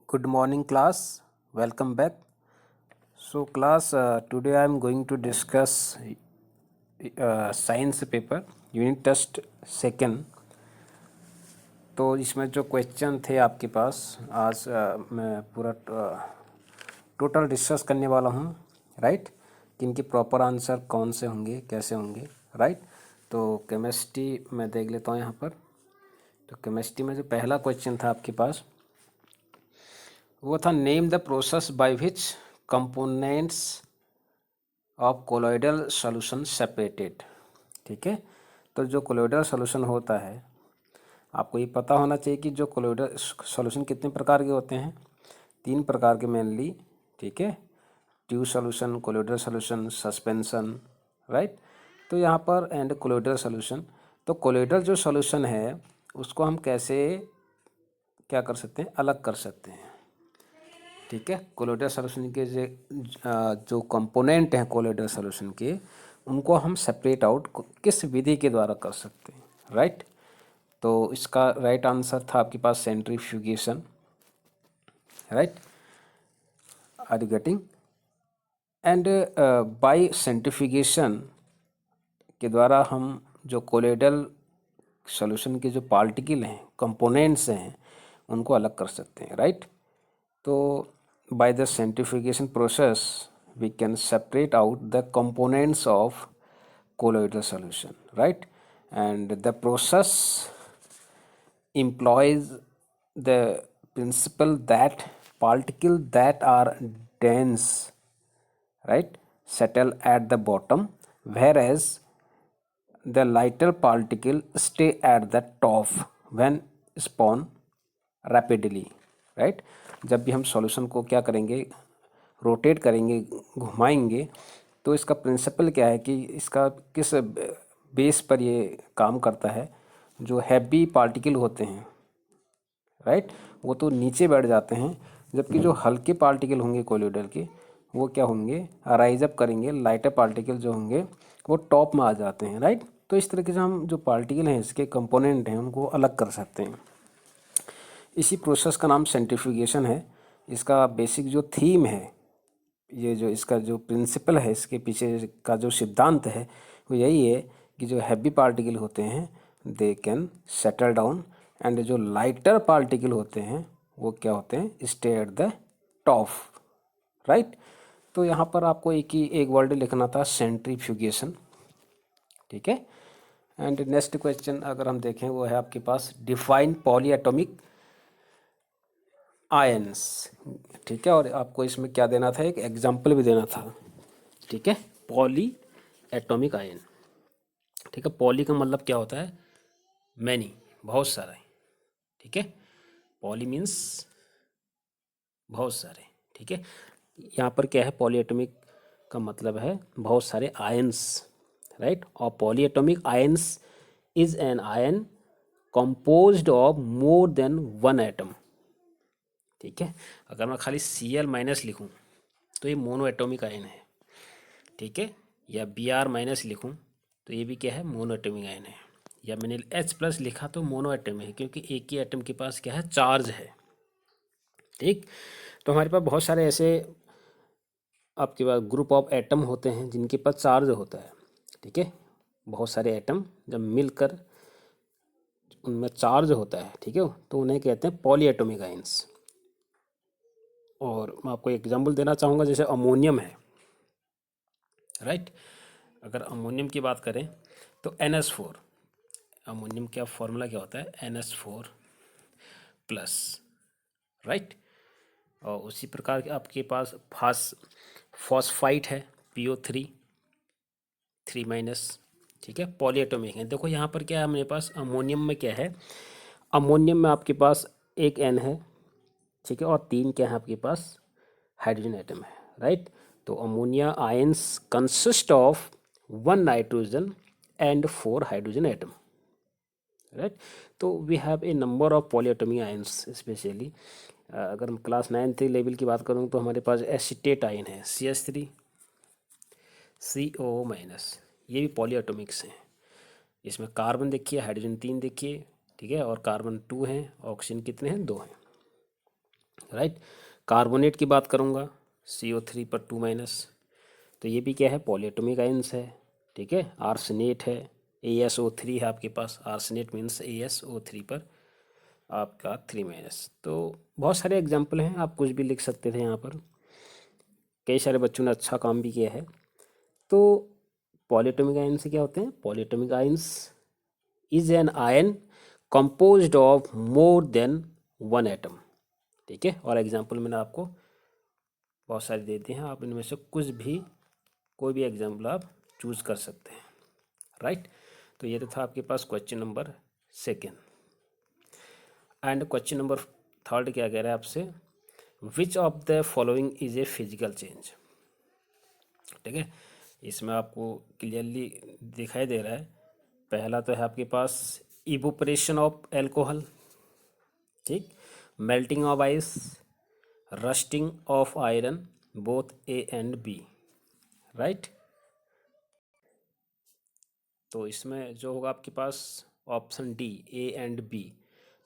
Good morning, class. Welcome back. So, class, today I am going to discuss science paper unit test second. तो इसमें जो question थे आपके पास आज मैं पूरा टोटल डिस्कस करने वाला हूँ, राइट। कि इनके प्रॉपर आंसर कौन से होंगे, कैसे होंगे, राइट। तो केमिस्ट्री मैं देख लेता हूँ यहाँ पर। तो केमिस्ट्री में जो पहला क्वेश्चन था आपके पास वो था name the process by which components of colloidal solution separated. ठीक है, तो जो कोलोइडल सॉल्यूशन होता है आपको ये पता होना चाहिए कि जो कोलोइडल सॉल्यूशन कितने प्रकार के होते हैं, 3 प्रकार के मेनली। ठीक है, tube solution, colloidal solution, suspension, right. तो यहाँ पर एंड कोलोइडल सॉल्यूशन। तो कोलोइडल जो सॉल्यूशन है उसको हम कैसे क्या कर सकते हैं, अलग कर सकते हैं। ठीक है, कोलोइडल सॉल्यूशन के जो कंपोनेंट हैं कोलोइडल सॉल्यूशन के, उनको हम सेपरेट आउट किस विधि के द्वारा कर सकते हैं, राइट। तो इसका राइट आंसर था आपके पास centrifugation, right. Are you getting? And by centrifugation के द्वारा हम जो कोलोइडल सॉल्यूशन के जो पार्टिकल हैं, कंपोनेंट्स हैं, उनको अलग कर सकते हैं, राइट। तो by the centrifugation process we can separate out the components of colloidal solution, right. And the process employs the principle that particles that are dense, right, settle at the bottom, whereas the lighter particle stay at the top when spun rapidly, right. जब भी हम solution को क्या करेंगे, rotate करेंगे, घुमाएंगे, तो इसका प्रिंसिपल क्या है कि इसका किस बेस पर ये काम करता है। जो हैवी पार्टिकल होते हैं, राइट, वो तो नीचे बैठ जाते हैं, जबकि जो हल्के पार्टिकल होंगे कोलोइडल के वो क्या होंगे, राइज अप करेंगे। लाइटर पार्टिकल जो होंगे वो टॉप में आ जाते हैं, राइट। तो इस तरीके से हम जो पार्टिकल हैं, इसके कंपोनेंट हैं, उनको अलग कर सकते हैं। इसी प्रोसेस का नाम सेंट्रीफ्यूगेशन है। इसका बेसिक जो थीम है, ये जो इसका जो प्रिंसिपल है, इसके पीछे का जो सिद्धांत है वो यही है कि जो हैवी पार्टिकल होते हैं they can settle down, and जो लाइटर पार्टिकल होते हैं वो क्या होते हैं, stay at the top, right. तो यहाँ पर आपको एक वर्ड लिखना था, सेंट्रीफ्यूगेशन। ठीक है, एंड नेक्स्ट क्वेश्चन अगर हम देखें वो है आपके पास डिफाइन पॉलीएटॉमिक आयंस। ठीक है, और आपको इसमें क्या देना था, एक एग्जाम्पल भी देना था। ठीक है, पॉली एटॉमिक आयन। ठीक है, पॉली का मतलब क्या होता है, मैनी, बहुत सारा है। ठीक है, पॉली मीन्स बहुत सारे। ठीक है, यहाँ पर क्या है, पॉली एटॉमिक का मतलब है बहुत सारे आयंस, राइट। और poly atomic ions is an ion composed of more than one atom. ठीक है, अगर मैं खाली Cl माइनस लिखूँ तो ये मोनो एटॉमिक आयन है। ठीक है, या Br माइनस लिखूँ तो ये भी क्या है, मोनो एटॉमिक आयन है। या मैंने H प्लस लिखा तो मोनो एटम है, क्योंकि एक ही एटम के पास क्या है, चार्ज है। ठीक, तो हमारे पास बहुत सारे ऐसे आपके पास ग्रुप ऑफ एटम होते हैं जिनके पास चार्ज होता है। ठीक है, बहुत सारे एटम जब मिलकर उनमें चार्ज होता है, ठीक है, तो उन्हें कहते हैं पॉली एटॉमिक आयंस। और मैं आपको एग्जांपल देना चाहूँगा, जैसे अमोनियम है, राइट। अगर अमोनियम की बात करें तो NH4, अमोनियम का फॉर्मूला क्या होता है, NH4 प्लस, राइट। और उसी प्रकार के आपके पास फॉस्फाइट है, PO3 3 माइनस। ठीक है, पॉलीएटॉमिक है। देखो यहाँ पर क्या है, मेरे पास अमोनियम में क्या है, अमोनियम में आपके पास एक N है, ठीक है, और 3 क्या है आपके पास, हाइड्रोजन एटम है, राइट। तो ammonia ions consist of 1 nitrogen and 4 hydrogen atom, right. तो we have a number of polyatomic ions. Specially अगर हम क्लास 9th लेवल की बात करूँ तो हमारे पास एसिटेट आयन है, CH3 CO माइनस, ये भी पॉलीएटॉमिक्स हैं। इसमें कार्बन देखिए, हाइड्रोजन 3 देखिए, ठीक है, और कार्बन 2 हैं, ऑक्सीजन कितने हैं, 2 हैं। राइट। कार्बोनेट की बात करूँगा, CO3 पर 2-, तो ये भी क्या है, पॉलीएटॉमिक आयंस है। ठीक है। आर्सेनेट है, ASO3 है आपके पास। आर्सेनेट मीन्स ASO3 पर आपका 3-। तो बहुत सारे एग्जाम्पल हैं, आप कुछ भी लिख सकते थे यहाँ पर। कई सारे बच्चों ने अच्छा काम भी किया है। तो पॉलीएटॉमिक आयंस से क्या होते हैं? Polyatomic ions is an ion composed of more than one atom. ठीक है। और एग्जाम्पल मैंने आपको बहुत सारे देते हैं, आप इनमें से कुछ भी, कोई भी एग्जाम्पल आप चूज कर सकते हैं। राइट। तो ये तो था आपके पास question number 2। And question number 3 क्या कह रहा है आपसे? Which of the following is a physical change. ठीक है। इसमें आपको क्लियरली दिखाई दे रहा है। पहला तो है आपके पास इवोपरेशन ऑफ एल्कोहल, ठीक, melting of ice, rusting of iron, both A and B। Right. तो इसमें जो होगा आपके पास option D, A and B।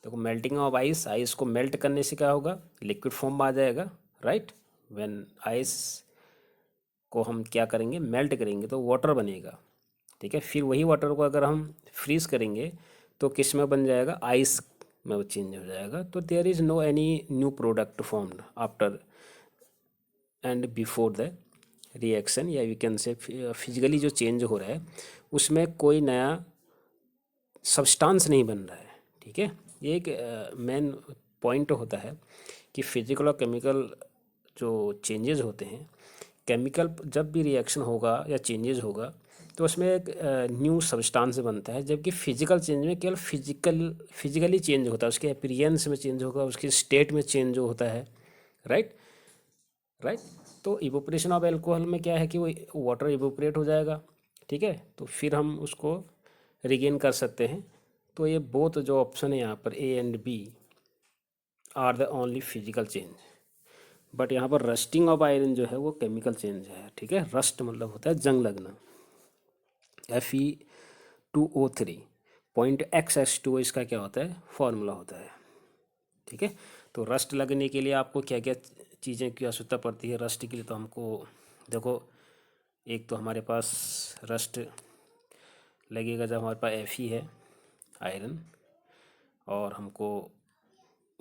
देखो, मेल्टिंग ऑफ आइस, आइस को मेल्ट करने से क्या होगा? लिक्विड फॉर्म में आ जाएगा। राइट। व्हेन आइस को हम क्या करेंगे? मेल्ट करेंगे तो वाटर बनेगा। ठीक है। फिर वही वाटर को अगर हम फ्रीज करेंगे तो किस में बन जाएगा? आइस में वो चेंज हो जाएगा। तो there is no any new product formed after and before the reaction, या यू कैन से फिजिकली जो चेंज हो रहा है उसमें कोई नया सब्सटेंस नहीं बन रहा है। ठीक है। ये एक मेन पॉइंट होता है कि फिजिकल और केमिकल जो चेंजेस होते हैं, केमिकल जब भी रिएक्शन होगा या चेंजेस होगा तो उसमें एक न्यू सब्सटेंस बनता है, जबकि फिजिकल चेंज में केवल फिजिकली चेंज होता है, उसके अपीयरेंस में चेंज होगा, उसकी स्टेट में चेंज जो होता है। राइट। राइट। तो इवोपरेशन ऑफ एल्कोहल में क्या है कि वो वाटर इवोपरेट हो जाएगा। ठीक है। तो फिर हम उसको रिगेन कर सकते हैं। तो ये बोथ जो ऑप्शन है यहाँ पर A and B are the only physical change. But यहाँ पर रस्टिंग ऑफ आयरन जो है वो केमिकल चेंज है। ठीक है। रस्ट मतलब होता है जंग लगना। Fe2O3 पॉइंट XS2 इसका क्या होता है? फॉर्मूला होता है। ठीक है। तो रस्ट लगने के लिए आपको क्या क्या चीज़ें की आवश्यकता पड़ती है? रस्ट के लिए तो हमको देखो, एक तो हमारे पास रस्ट लगेगा जब हमारे पास Fe है, आयरन, और हमको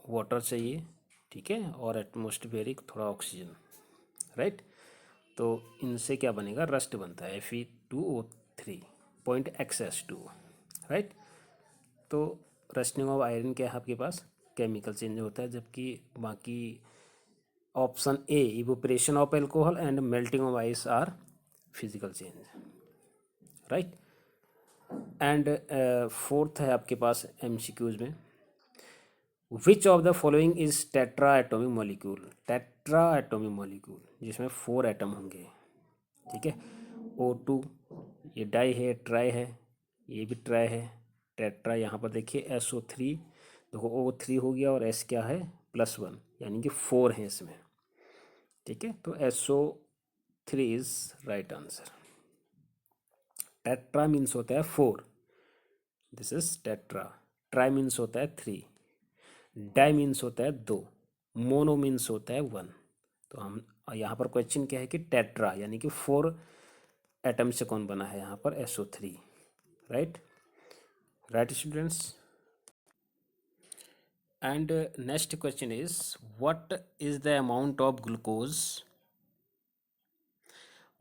वाटर चाहिए। ठीक है। और एटमॉस्फेरिक थोड़ा ऑक्सीजन। राइट। तो इनसे क्या बनेगा? रस्ट बनता है, Fe2O3 पॉइंट XS2। राइट। तो रस्टिंग ऑफ आयरन क्या है आपके पास? केमिकल चेंज होता है, जबकि बाकी option A, evaporation of alcohol and melting of ice are physical change. Right. And 4th है आपके पास MCQs में, which of the following is tetra atomic molecule. Tetra atomic molecule जिसमें 4 एटम होंगे। ठीक है। O2 ये डाई है, ट्राई है, ये भी ट्राई है। टेट्रा यहाँ पर देखिए SO3, देखो O3 हो गया और S क्या है? +1, यानी कि 4 है इसमें। ठीक है। तो SO3 is right answer. Tetra means होता है 4, this is tetra. Try means होता है 3, डाई मीन्स होता है 2, मोनो मीन्स होता है 1। तो हम यहाँ पर क्वेश्चन क्या है कि टेट्रा यानी कि 4 एटम से कौन बना है? यहाँ पर SO3। Right. Right students. And next question is, what is the amount of glucose,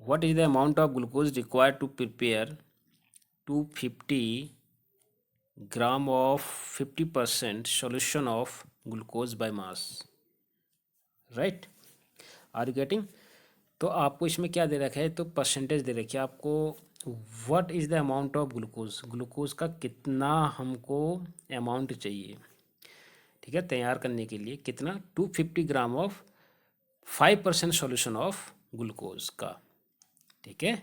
what is the amount of glucose required to prepare 250 gram of 50% solution of glucose by mass। Right. Are you getting? तो आपको इसमें क्या दे रखा है? तो percentage दे रखी है आपको। What is the amount of glucose, glucose का कितना हमको अमाउंट चाहिए। ठीक है। तैयार करने के लिए कितना? 250 gram of 5% solution of glucose का। ठीक है।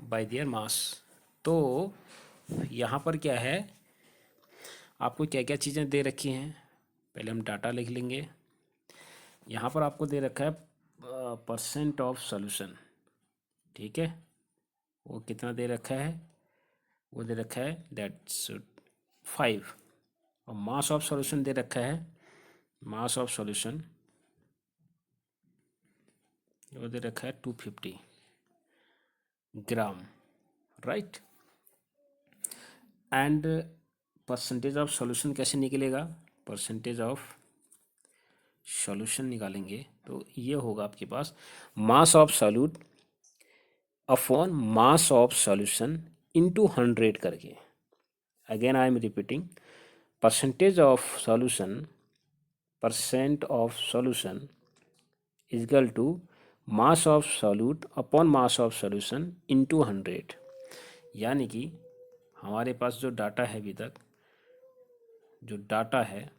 Bye their mass. तो यहाँ पर क्या है, आपको क्या क्या चीज़ें दे रखी हैं? पहले हम डाटा लिख लेंगे। यहाँ पर आपको दे रखा है परसेंट ऑफ सॉल्यूशन। ठीक है। वो कितना दे रखा है? वो दे रखा है दैट्स 5। और मास ऑफ सॉल्यूशन दे रखा है मास ऑफ सॉल्यूशन वो दे रखा है 250 gram, right. And percentage of solution कैसे निकलेगा, परसेंटेज ऑफ सॉल्यूशन निकालेंगे तो ये होगा आपके पास mass of solute upon mass of solution into 100 करके। Again I am repeating, percentage of solution, percent of solution is equal to mass of solute upon mass of solution into 100। यानी कि हमारे पास जो डाटा है अभी तक, जो डाटा है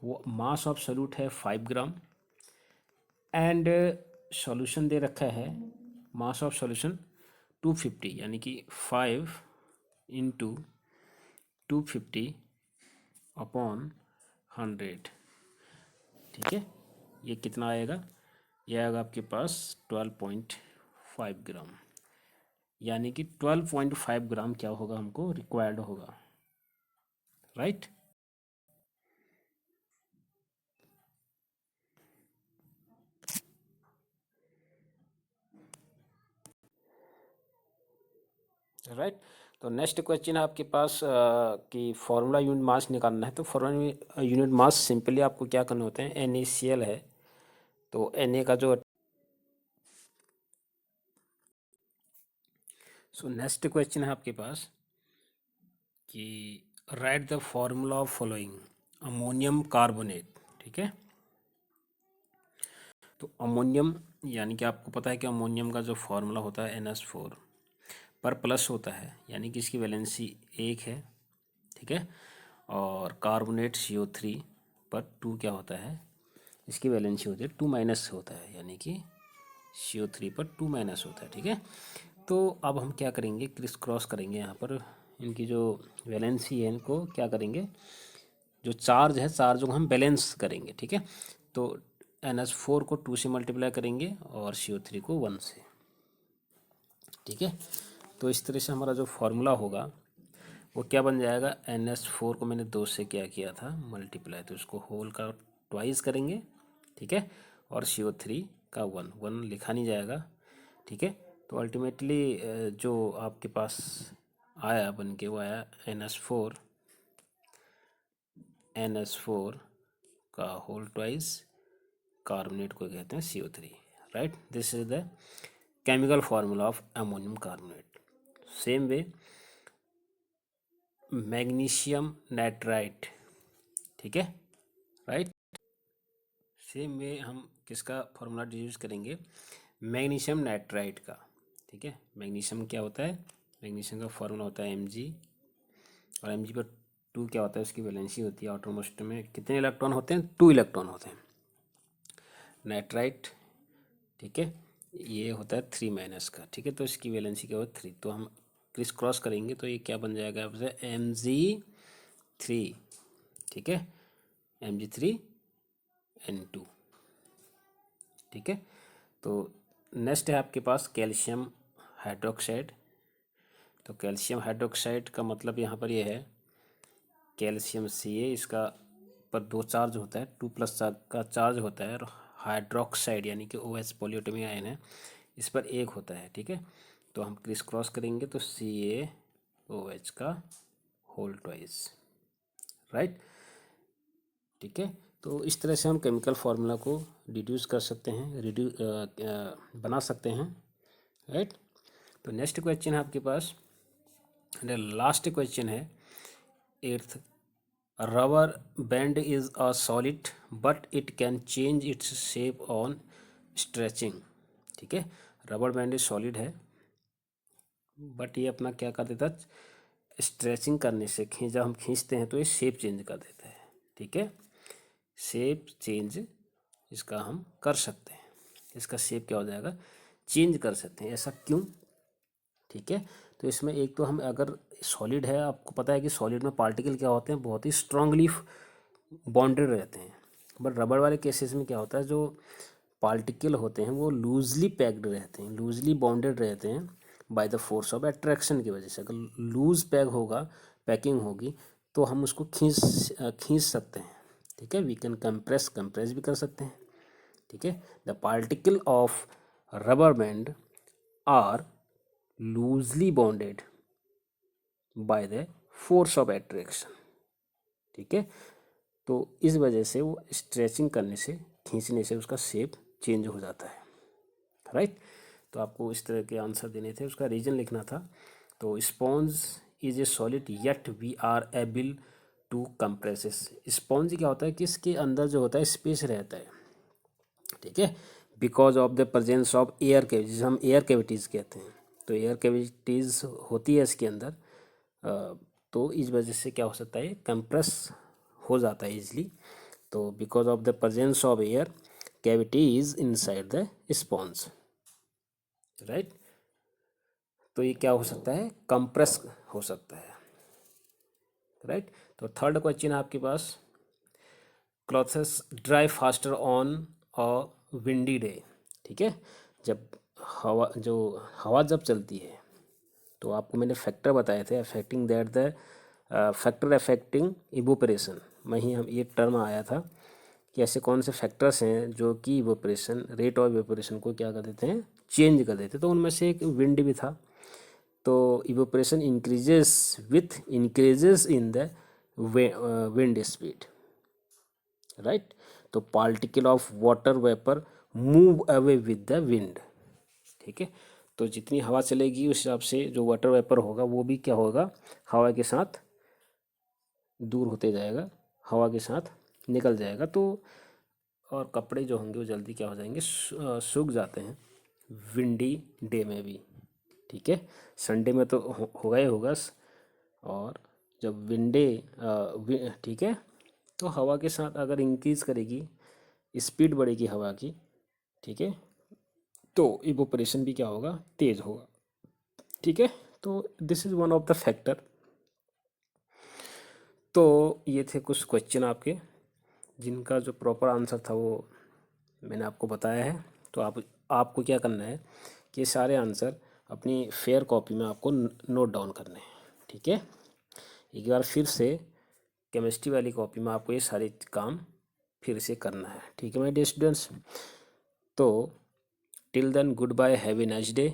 वो मास ऑफ सॉल्यूट है 5 ग्राम एंड सॉल्यूशन दे रखा है मास ऑफ सॉल्यूशन 250, यानी कि 5 इंटू 250 अपॉन 100, ठीक है। ये कितना आएगा, ये आएगा आपके पास 12.5 ग्राम, यानी कि 12.5 ग्राम क्या होगा, हमको रिक्वायर्ड होगा, राइट। राइट। तो नेक्स्ट क्वेश्चन है आपके पास कि फॉर्मूला यूनिट मास निकालना है। तो फॉर्मूला यूनिट मास सिंपली आपको क्या करना होते हैं, NaCl है तो Na का जो, सो नेक्स्ट क्वेश्चन है आपके पास कि right the formula of following ammonium carbonate, ठीक है। तो अमोनियम, यानी कि आपको पता है कि अमोनियम का जो फॉर्मूला होता है NH4 पर प्लस होता है, यानी कि इसकी वैलेंसी 1 है, ठीक है। और कार्बोनेट CO3 पर 2 क्या होता है, इसकी वैलेंसी होती है 2 माइनस होता है, यानी कि CO3 पर 2 माइनस होता है, ठीक है। तो अब हम क्या करेंगे, क्रिस क्रॉस करेंगे यहाँ पर, इनकी जो वैलेंसी है इनको क्या करेंगे, जो चार्ज है चार्जों को हम बैलेंस करेंगे, ठीक है। तो NH4 को 2 से मल्टीप्लाई करेंगे और CO3 को 1 से, ठीक है। तो इस तरह से हमारा जो फॉर्मूला होगा वो क्या बन जाएगा, NH4 को मैंने 2 से क्या किया था मल्टीप्लाई, तो इसको होल का ट्वाइस करेंगे, ठीक है। और CO3 का 1 लिखा नहीं जाएगा, ठीक है। तो अल्टीमेटली जो आपके पास आया बन के वो आया NH4 का होल ट्वाइस, कार्बोनेट को कहते हैं CO3, right. This is the chemical formula of ammonium carbonate. Same way magnesium nitrite, ठीक है, राइट। सेम वे हम किसका फार्मूला यूज करेंगे, मैग्नीशियम नाइट्राइट का, ठीक है। मैग्नीशियम क्या होता है, मैग्नीशियम का फार्मूला होता है Mg, और Mg पर 2 क्या होता है, उसकी वैलेंसी होती है आउटरमोस्ट में कितने इलेक्ट्रॉन होते हैं, 2 इलेक्ट्रॉन होते हैं। नाइट्राइट, ठीक है, ये होता है 3 माइनस का, ठीक है। तो इसकी वैलेंसी क्या होगा 3, तो हम क्रिस क्रॉस करेंगे तो ये क्या बन जाएगा आपसे Mg3, ठीक है, Mg3N2, ठीक है। तो नेक्स्ट है आपके पास कैल्शियम हाइड्रोक्साइड। तो कैल्शियम हाइड्रोक्साइड का मतलब यहाँ पर ये है कैल्शियम Ca, इसका पर 2 चार्ज होता है, 2+ चार्ज का चार्ज होता है, और हाइड्रोक्साइड यानी कि OH पॉलीएटॉमिक आयन है, इस पर 1 होता है, ठीक है। तो हम क्रिस क्रॉस करेंगे तो CaOH का होल ट्वाइस, राइट, ठीक है। तो इस तरह से हम केमिकल फार्मूला को डिड्यूस कर सकते हैं, बना सकते हैं, राइट। तो नेक्स्ट क्वेश्चन है आपके पास, लास्ट क्वेश्चन है 8th, rubber band is a solid but it can change its shape on stretching, ठीक है। रबर बैंड इज सॉलिड है बट ये अपना क्या कर देता है, स्ट्रेचिंग करने से, जब हम खींचते हैं तो ये शेप चेंज कर देता है, ठीक है। शेप चेंज इसका हम कर सकते हैं, इसका शेप क्या हो जाएगा, चेंज कर सकते हैं, ऐसा क्यों, ठीक है। तो इसमें एक तो हम अगर सॉलिड है, आपको पता है कि सॉलिड में पार्टिकल क्या होते हैं, बहुत ही स्ट्रांगली बॉन्डेड रहते हैं, बट रबड़ वाले केसेस में क्या होता है, जो पार्टिकल होते हैं वो लूजली पैक्ड रहते हैं, लूजली बॉन्डेड रहते हैं bye the force of attraction की वजह से। अगर लूज पैक होगा, पैकिंग होगी तो हम उसको खींच सकते हैं, ठीक है, वी कैन कंप्रेस, कंप्रेस भी कर सकते हैं, ठीक है। The particle of rubber band are loosely bonded by the force of attraction, ठीक है। तो इस वजह से वो स्ट्रेचिंग करने से, खींचने से उसका शेप चेंज हो जाता है, राइट। तो आपको इस तरह के आंसर देने थे, उसका रीजन लिखना था। तो sponge is a solid yet we are able to compress. Sponge क्या होता है कि इसके अंदर जो होता है स्पेस रहता है, ठीक है, because of the presence of air cavities, जिसे हम एयर कैविटीज़ कहते हैं। तो एयर कैविटीज़ होती है इसके अंदर, तो इस वजह से क्या हो सकता है, कंप्रेस हो जाता है इजली। तो because of the presence of air cavities inside the sponge, right. तो ये क्या हो सकता है, कंप्रेस हो सकता है, राइट। तो थर्ड क्वेश्चन आपके पास, clothes dry faster on a windy day, ठीक है। जब हवा जब चलती है, तो आपको मैंने फैक्टर बताए थे affecting that the factor affecting evaporation, वहीं हम ये टर्म आया था कि ऐसे कौन से फैक्टर्स हैं जो कि इवोपरेशन, रेट ऑफ इवोपरेशन को क्या कर देते हैं, चेंज कर देते हैं। तो उनमें से एक विंड भी था। तो evaporation increases in the wind speed, right. तो particle of water vapour move away with the wind, ठीक है। तो जितनी हवा चलेगी उस हिसाब से जो वाटर वेपर होगा वो भी क्या होगा, हवा के साथ दूर होते जाएगा, हवा के साथ निकल जाएगा। तो और कपड़े जो होंगे वो जल्दी क्या हो जाएंगे, सूख जाते हैं विंडी डे में भी, ठीक है। संडे में तो होगा ही होगा। और जब ठीक है, तो हवा के साथ अगर इंक्रीज करेगी, स्पीड बढ़ेगी हवा की, ठीक है, तो इवोपरेशन भी क्या होगा, तेज होगा, ठीक है। तो this is one of the factor. तो ये थे कुछ क्वेश्चन आपके, जिनका जो प्रॉपर आंसर था वो मैंने आपको बताया है। तो आपको क्या करना है कि सारे आंसर अपनी फेयर कॉपी में आपको नोट डाउन करने हैं, ठीक है। एक बार फिर से केमिस्ट्री वाली कॉपी में आपको ये सारे काम फिर से करना है, ठीक है माय डियर स्टूडेंट्स। तो till then goodbye, have a nice day.